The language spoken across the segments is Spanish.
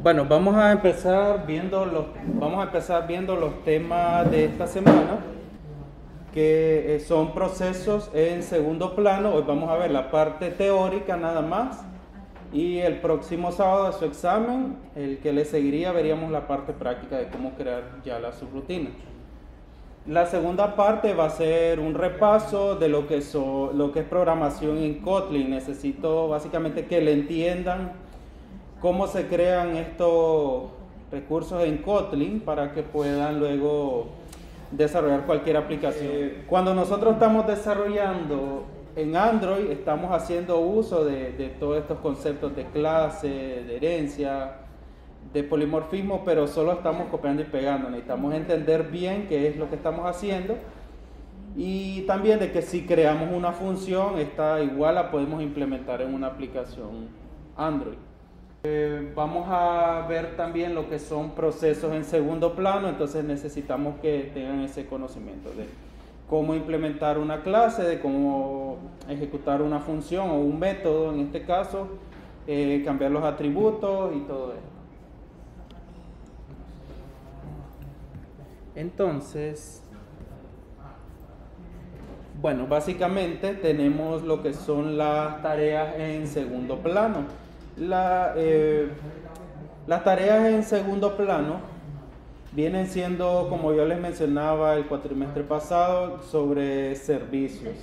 Bueno, vamos a empezar viendo los temas de esta semana, que son procesos en segundo plano. Hoy vamos a ver la parte teórica nada más, y el próximo sábado de su examen, el que le seguiría, veríamos la parte práctica de cómo crear ya la subrutina. La segunda parte va a ser un repaso de lo que es programación en Kotlin. Necesito básicamente que le entiendan cómo se crean estos recursos en Kotlin para que puedan luego desarrollar cualquier aplicación. Cuando nosotros estamos desarrollando en Android, estamos haciendo uso de todos estos conceptos de clase, de herencia, de polimorfismo, pero solo estamos copiando y pegando. Necesitamos entender bien qué es lo que estamos haciendo, y también de que si creamos una función, esta igual la podemos implementar en una aplicación Android. Vamos a ver también lo que son procesos en segundo plano. Entonces necesitamos que tengan ese conocimiento de cómo implementar una clase, de cómo ejecutar una función o un método, en este caso, cambiar los atributos y todo esto. Entonces, bueno, básicamente tenemos lo que son las tareas en segundo plano. Las tareas en segundo plano vienen siendo, como yo les mencionaba el cuatrimestre pasado, sobre servicios.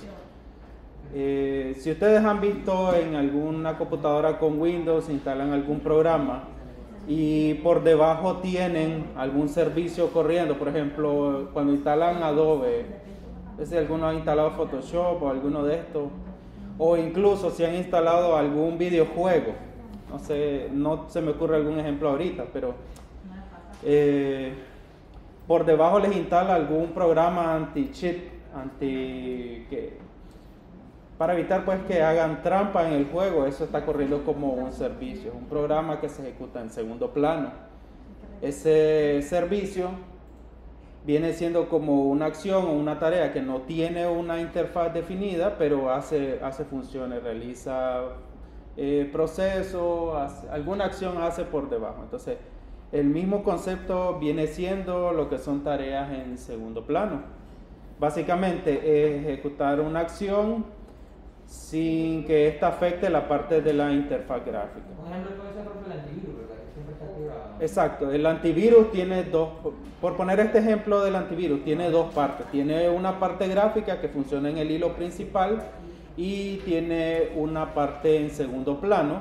Si ustedes han visto en alguna computadora con Windows, instalan algún programa y por debajo tienen algún servicio corriendo. Por ejemplo, cuando instalan Adobe, si alguno ha instalado Photoshop o alguno de estos, o incluso si han instalado algún videojuego. No sé, no se me ocurre algún ejemplo ahorita, pero por debajo les instala algún programa anti-cheat, para evitar pues que hagan trampa en el juego. Eso está corriendo como un servicio, un programa que se ejecuta en segundo plano. Ese servicio viene siendo como una acción o una tarea que no tiene una interfaz definida, pero hace funciones, realiza procesos, alguna acción hace por debajo. Entonces, el mismo concepto viene siendo lo que son tareas en segundo plano. Básicamente es ejecutar una acción sin que ésta afecte la parte de la interfaz gráfica. Un ejemplo puede ser por el antivirus, ¿verdad? Que siempre está activado. Exacto, el antivirus tiene dos, por poner este ejemplo del antivirus, tiene dos partes. Tiene una parte gráfica que funciona en el hilo principal, y tiene una parte en segundo plano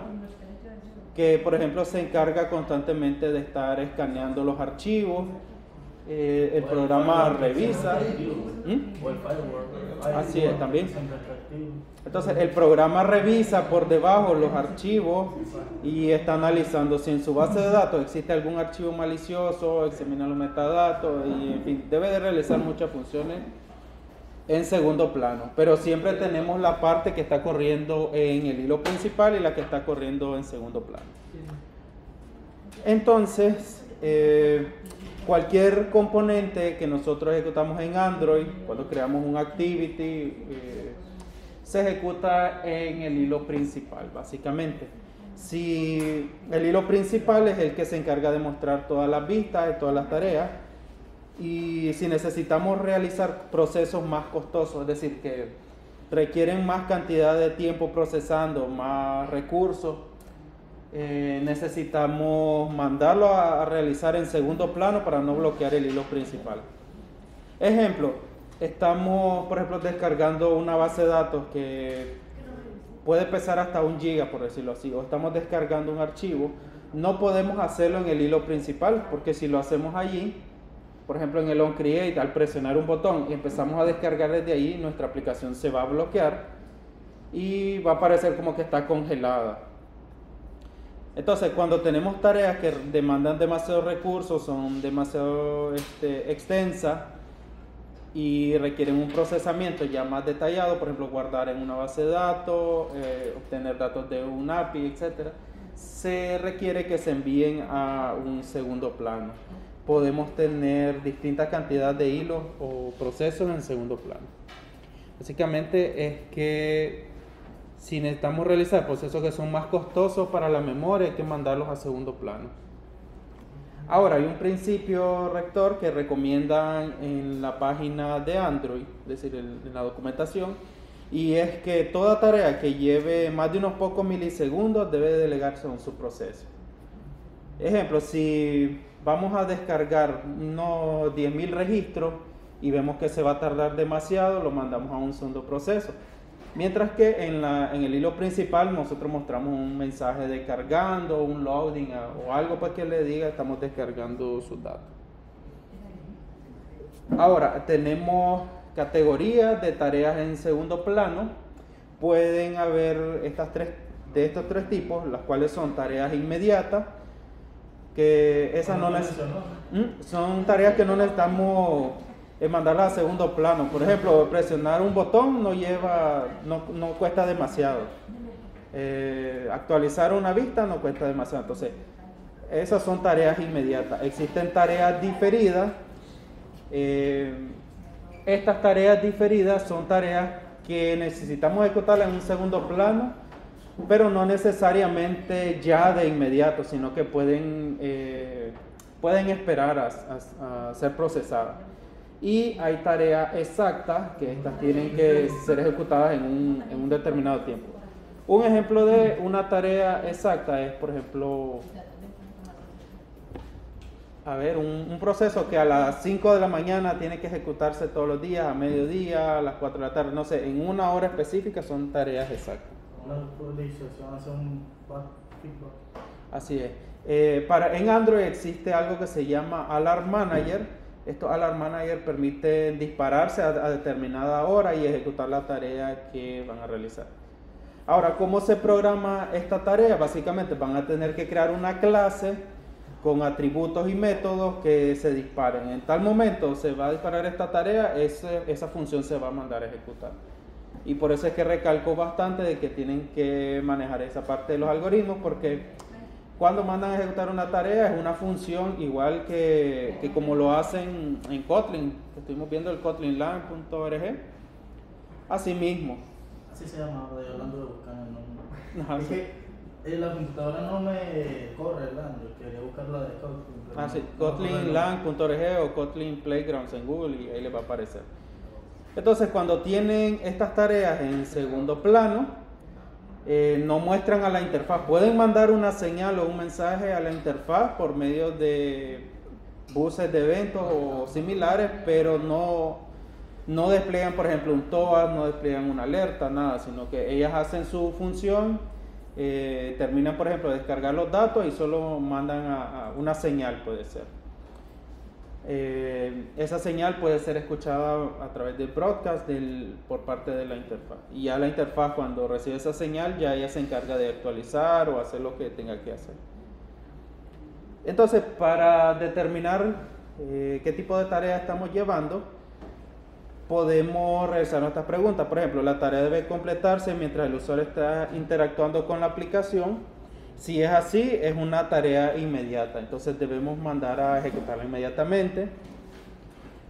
que, por ejemplo, se encarga constantemente de estar escaneando los archivos. El programa revisa. Así es, también. Entonces el programa revisa por debajo los archivos y está analizando si en su base de datos existe algún archivo malicioso, examina los metadatos y, en fin, debe de realizar muchas funciones en segundo plano. Pero siempre tenemos la parte que está corriendo en el hilo principal y la que está corriendo en segundo plano. Entonces, cualquier componente que nosotros ejecutamos en Android, cuando creamos un activity, se ejecuta en el hilo principal, básicamente. Si el hilo principal es el que se encarga de mostrar todas las vistas de todas las tareas, y si necesitamos realizar procesos más costosos, es decir, que requieren más cantidad de tiempo procesando, más recursos, necesitamos mandarlo a realizar en segundo plano para no bloquear el hilo principal. Ejemplo, estamos, por ejemplo, descargando una base de datos que puede pesar hasta 1 giga, por decirlo así, o estamos descargando un archivo. No podemos hacerlo en el hilo principal, porque si lo hacemos allí, por ejemplo en el onCreate, al presionar un botón y empezamos a descargar desde ahí, nuestra aplicación se va a bloquear y va a parecer como que está congelada. Entonces, cuando tenemos tareas que demandan demasiados recursos, son demasiado extensas y requieren un procesamiento ya más detallado, por ejemplo, guardar en una base de datos, obtener datos de un API, etc., se requiere que se envíen a un segundo plano. Podemos tener distintas cantidades de hilos o procesos en segundo plano. Básicamente es que si necesitamos realizar procesos que son más costosos para la memoria, hay que mandarlos a segundo plano. Ahora, hay un principio rector que recomiendan en la página de Android, es decir, en la documentación, y es que toda tarea que lleve más de unos pocos milisegundos debe delegarse a un subproceso. Ejemplo, si vamos a descargar unos 10.000 registros y vemos que se va a tardar demasiado, lo mandamos a un segundo proceso. Mientras que en el hilo principal nosotros mostramos un mensaje descargando, un loading o algo pues que le diga estamos descargando sus datos. Ahora, tenemos categorías de tareas en segundo plano. Pueden haber estos tres tipos, las cuales son tareas inmediatas, que esas no son tareas que no necesitamos mandarlas a segundo plano. Por ejemplo, presionar un botón no cuesta demasiado. Actualizar una vista no cuesta demasiado. Entonces, esas son tareas inmediatas. Existen tareas diferidas. Estas tareas diferidas son tareas que necesitamos ejecutarlas en un segundo plano, pero no necesariamente ya de inmediato, sino que pueden esperar a ser procesadas. Y hay tareas exactas que estas tienen que ser ejecutadas en un determinado tiempo. Un ejemplo de una tarea exacta es, por ejemplo, un proceso que a las 5 de la mañana tiene que ejecutarse todos los días, a mediodía, a las 4 de la tarde, no sé, en una hora específica son tareas exactas. Una actualización hace un feedback. Así es. En Android existe algo que se llama Alarm Manager. Estos Alarm Manager permiten dispararse a determinada hora y ejecutar la tarea que van a realizar. Ahora, ¿cómo se programa esta tarea? Básicamente van a tener que crear una clase con atributos y métodos que se disparen. En tal momento se va a disparar esta tarea, esa función se va a mandar a ejecutar. Y por eso es que recalco bastante de que tienen que manejar esa parte de los algoritmos, porque cuando mandan a ejecutar una tarea es una función igual que como lo hacen en Kotlin. Estuvimos viendo el kotlinlang.org. Así mismo. Así se llama, hablando de buscar el nombre. Ajá, es sí. que la computadora no me corre el Android, quería buscar la de Kotlin. Sí, kotlinlang.org o Kotlin Playgrounds en Google y ahí les va a aparecer. Entonces, cuando tienen estas tareas en segundo plano, no muestran a la interfaz. Pueden mandar una señal o un mensaje a la interfaz por medio de buses de eventos o similares, pero no despliegan, por ejemplo, un TOA, no despliegan una alerta, nada, sino que ellas hacen su función, terminan, por ejemplo, de descargar los datos y solo mandan a una señal, puede ser. Esa señal puede ser escuchada a través del broadcast por parte de la interfaz. Y ya la interfaz, cuando recibe esa señal, ya ella se encarga de actualizar o hacer lo que tenga que hacer. Entonces, para determinar qué tipo de tarea estamos llevando, podemos realizar nuestras preguntas. Por ejemplo, la tarea debe completarse mientras el usuario está interactuando con la aplicación. Si es así, es una tarea inmediata, entonces debemos mandar a ejecutarla inmediatamente.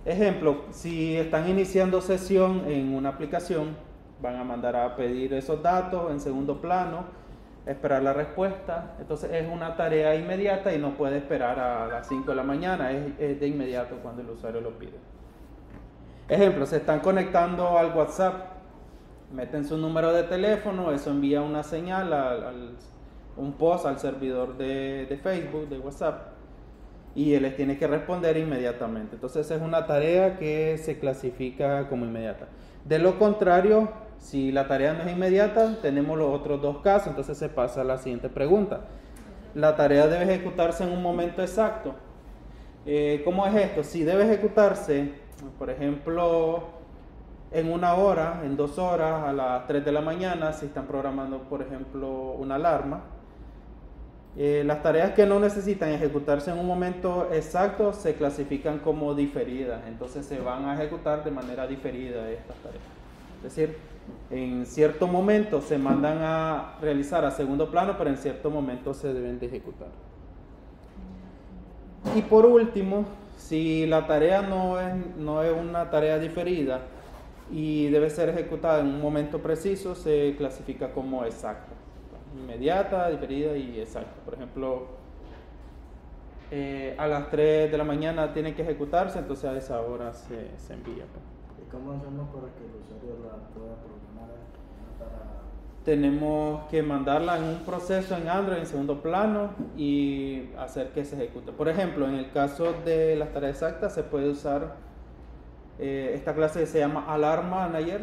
Ejemplo, si están iniciando sesión en una aplicación, van a mandar a pedir esos datos en segundo plano, esperar la respuesta. Entonces es una tarea inmediata y no puede esperar a las 5 de la mañana, es de inmediato cuando el usuario lo pide. Ejemplo, se están conectando al WhatsApp, meten su número de teléfono, eso envía una señal un post al servidor de Facebook, de WhatsApp, y él les tiene que responder inmediatamente. Entonces es una tarea que se clasifica como inmediata. De lo contrario, si la tarea no es inmediata, tenemos los otros dos casos. Entonces se pasa a la siguiente pregunta. La tarea debe ejecutarse en un momento exacto. ¿Cómo es esto? Si debe ejecutarse, por ejemplo, en 1 hora, en 2 horas, a las 3 de la mañana, si están programando, por ejemplo, una alarma, las tareas que no necesitan ejecutarse en un momento exacto se clasifican como diferidas, entonces se van a ejecutar de manera diferida estas tareas. Es decir, en cierto momento se mandan a realizar a segundo plano, pero en cierto momento se deben de ejecutar. Y por último, si la tarea no es una tarea diferida y debe ser ejecutada en un momento preciso, se clasifica como exacta. Inmediata, diferida y exacta. Por ejemplo, a las 3 de la mañana tiene que ejecutarse, entonces a esa hora se envía. ¿Y cómo hacemos para que el usuario la pueda programar para... Tenemos que mandarla en un proceso en Android en segundo plano y hacer que se ejecute. Por ejemplo, en el caso de las tareas exactas se puede usar esta clase que se llama Alarm Manager.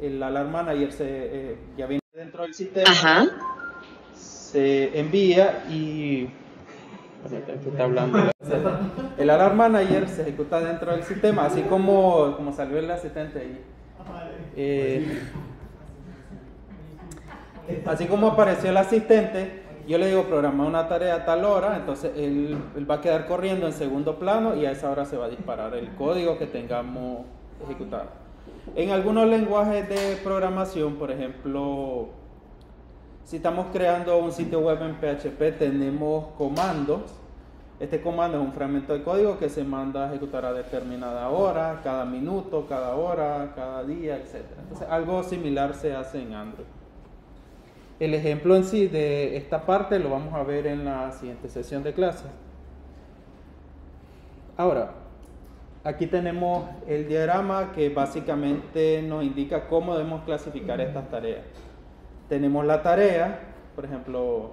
El Alarm Manager ya viene dentro del sistema. Ajá. Se envía y... Está hablando. El Alarm Manager se ejecuta dentro del sistema, así como salió el asistente ahí. Así como apareció el asistente, yo le digo programar una tarea a tal hora, entonces él va a quedar corriendo en segundo plano y a esa hora se va a disparar el código que tengamos ejecutado. En algunos lenguajes de programación, por ejemplo, si estamos creando un sitio web en PHP, tenemos comandos. Este comando es un fragmento de código que se manda a ejecutar a determinada hora, cada minuto, cada hora, cada día, etc. Entonces, algo similar se hace en Android. El ejemplo en sí de esta parte lo vamos a ver en la siguiente sesión de clase. Ahora, aquí tenemos el diagrama que básicamente nos indica cómo debemos clasificar estas tareas. Tenemos la tarea, por ejemplo,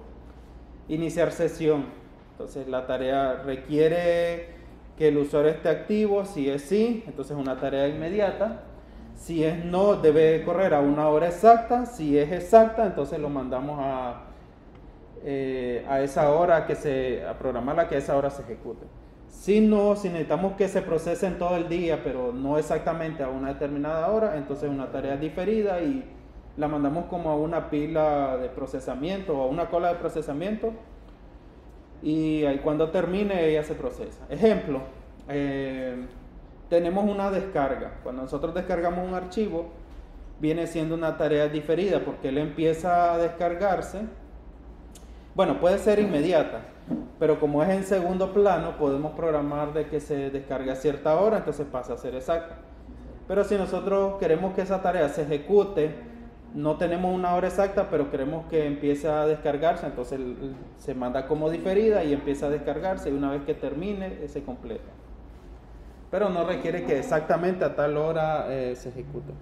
iniciar sesión. Entonces la tarea requiere que el usuario esté activo. Si es sí, entonces es una tarea inmediata. Si es no, debe correr a una hora exacta. Si es exacta, entonces lo mandamos a esa hora a programarla que a esa hora se ejecute. Si no, si necesitamos que se procese en todo el día, pero no exactamente a una determinada hora, entonces es una tarea diferida y la mandamos como a una pila de procesamiento o a una cola de procesamiento. Y ahí cuando termine ella se procesa. Ejemplo, tenemos una descarga. Cuando nosotros descargamos un archivo, viene siendo una tarea diferida porque él empieza a descargarse. Bueno, puede ser inmediata, pero como es en segundo plano, podemos programar de que se descargue a cierta hora, entonces pasa a ser exacta. Pero si nosotros queremos que esa tarea se ejecute, no tenemos una hora exacta, pero queremos que empiece a descargarse, entonces se manda como diferida y empieza a descargarse y una vez que termine se completa. Pero no requiere que exactamente a tal hora se ejecute.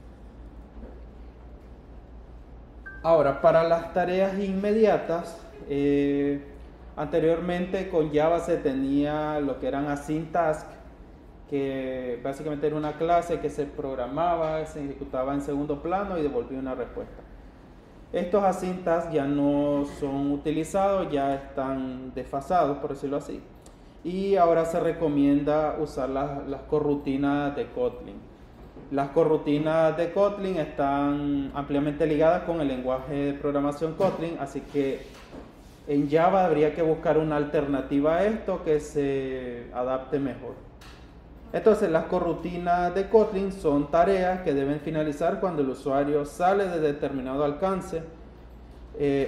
Ahora, para las tareas inmediatas, anteriormente con Java se tenía lo que eran async tasks, que básicamente era una clase que se programaba, se ejecutaba en segundo plano y devolvía una respuesta. Estos async tasks ya no son utilizados, ya están desfasados, por decirlo así. Y ahora se recomienda usar las corrutinas de Kotlin. Las corrutinas de Kotlin están ampliamente ligadas con el lenguaje de programación Kotlin, así que en Java habría que buscar una alternativa a esto que se adapte mejor. Entonces las corrutinas de Kotlin son tareas que deben finalizar cuando el usuario sale de determinado alcance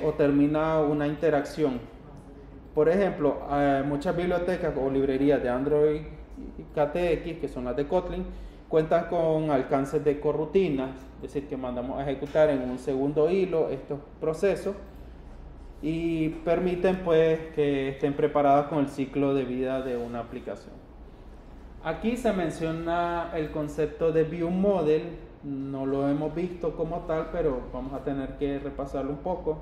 o termina una interacción. Por ejemplo, muchas bibliotecas o librerías de Android y KTX, que son las de Kotlin, cuentan con alcances de corrutinas, es decir, que mandamos a ejecutar en un segundo hilo estos procesos y permiten pues que estén preparadas con el ciclo de vida de una aplicación. Aquí se menciona el concepto de View Model, no lo hemos visto como tal, pero vamos a tener que repasarlo un poco.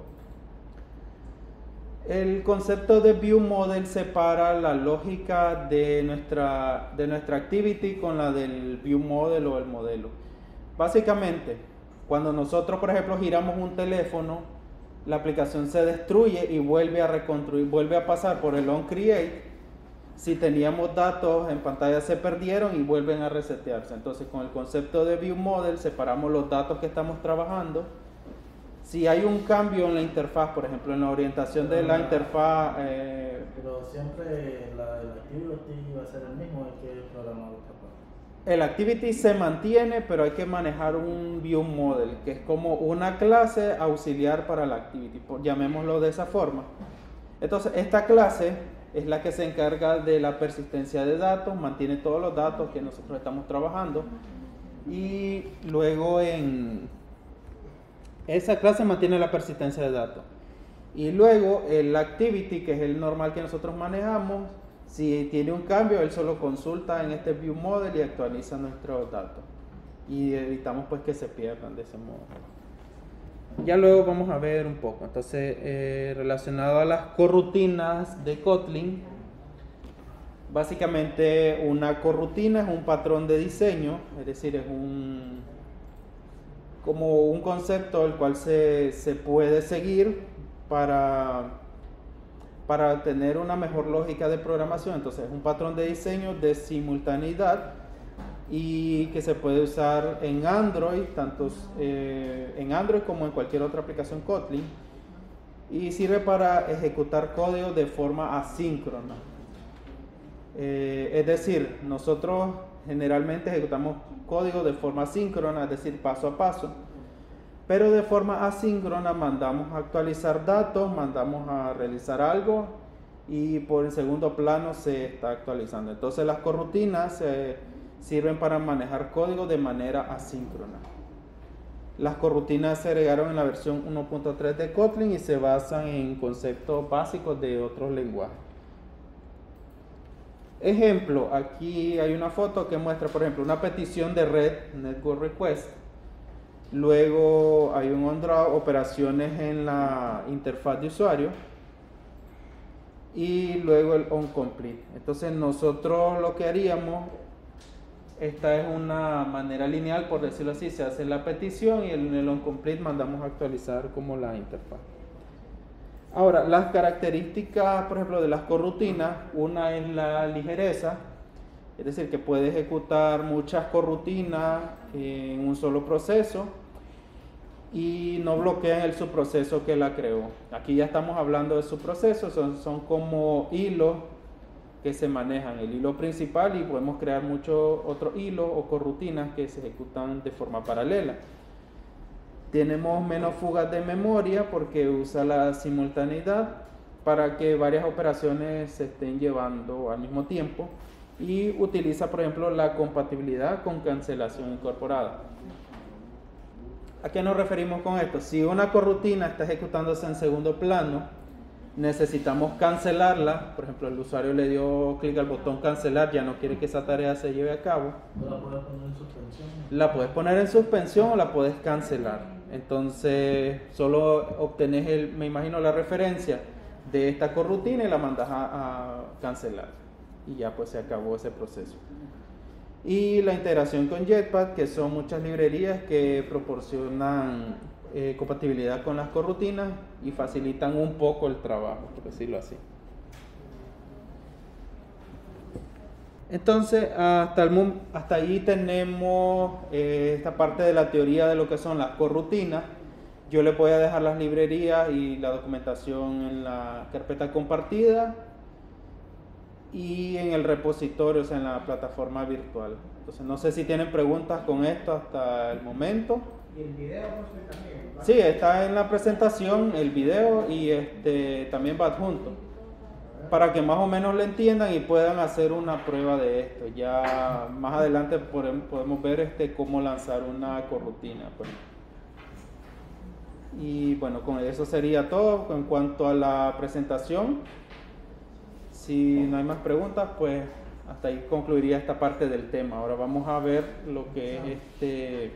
El concepto de View Model separa la lógica de nuestra activity con la del View Model o el modelo. Básicamente, cuando nosotros, por ejemplo, giramos un teléfono, la aplicación se destruye y vuelve a reconstruir, vuelve a pasar por el onCreate. Si teníamos datos en pantalla se perdieron y vuelven a resetearse. Entonces con el concepto de View Model separamos los datos que estamos trabajando. Si hay un cambio en la interfaz, por ejemplo en la orientación de la interfaz... pero siempre el activity va a ser el mismo, hay que programar otra parte. El activity se mantiene, pero hay que manejar un View Model, que es como una clase auxiliar para la activity, llamémoslo de esa forma. Entonces esta clase es la que se encarga de la persistencia de datos, mantiene todos los datos que nosotros estamos trabajando y luego en esa clase mantiene la persistencia de datos y luego el activity, que es el normal que nosotros manejamos, Si tiene un cambio, él solo consulta en este View Model y actualiza nuestros datos. Y evitamos pues que se pierdan de ese modo. Ya luego vamos a ver un poco. Entonces, relacionado a las corrutinas de Kotlin, básicamente una corrutina es un patrón de diseño, es decir, es como un concepto el cual se puede seguir para tener una mejor lógica de programación. Entonces es un patrón de diseño de simultaneidad y que se puede usar en Android, tanto en Android como en cualquier otra aplicación Kotlin, y sirve para ejecutar código de forma asíncrona. Es decir, nosotros generalmente ejecutamos código de forma síncrona, es decir, paso a paso, pero de forma asíncrona mandamos a actualizar datos, mandamos a realizar algo y por el segundo plano se está actualizando. Entonces las corrutinas sirven para manejar código de manera asíncrona. Las corrutinas se agregaron en la versión 1.3 de Kotlin y se basan en conceptos básicos de otros lenguajes. Ejemplo, aquí hay una foto que muestra, por ejemplo, una petición de red, Network Request. Luego hay un onDraw, operaciones en la interfaz de usuario. Y luego el onComplete. Entonces nosotros lo que haríamos, esta es una manera lineal, por decirlo así, se hace la petición y en el onComplete mandamos a actualizar como la interfaz. Ahora, las características, por ejemplo, de las corrutinas, una es la ligereza, es decir, que puede ejecutar muchas corrutinas en un solo proceso y no bloquean el subproceso que la creó. Aquí ya estamos hablando de subprocesos, son como hilos que se manejan, el hilo principal, y podemos crear muchos otros hilos o corrutinas que se ejecutan de forma paralela. Tenemos menos fugas de memoria porque usa la simultaneidad para que varias operaciones se estén llevando al mismo tiempo, y utiliza, por ejemplo, la compatibilidad con cancelación incorporada. ¿A qué nos referimos con esto? Si una corrutina está ejecutándose en segundo plano, necesitamos cancelarla. Por ejemplo, el usuario le dio clic al botón cancelar, ya no quiere que esa tarea se lleve a cabo. ¿La puedes poner en suspensión? La puedes poner en suspensión o la puedes cancelar. Entonces solo obtenés me imagino, la referencia de esta corrutina y la mandas a cancelar. Y ya pues se acabó ese proceso. Y la integración con Jetpack, que son muchas librerías que proporcionan compatibilidad con las corrutinas y facilitan un poco el trabajo, por decirlo así. Entonces, hasta ahí tenemos esta parte de la teoría de lo que son las corrutinas. Yo les voy a dejar las librerías y la documentación en la carpeta compartida y en el repositorio, o sea, en la plataforma virtual. Entonces, no sé si tienen preguntas con esto hasta el momento. ¿Y el video también? Sí, está en la presentación el video y también va adjunto, para que más o menos lo entiendan y puedan hacer una prueba de esto. Ya más adelante podemos ver cómo lanzar una corrutina, pues. Y bueno, con eso sería todo en cuanto a la presentación. Si no hay más preguntas, pues hasta ahí concluiría esta parte del tema. Ahora vamos a ver lo que es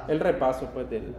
el repaso pues del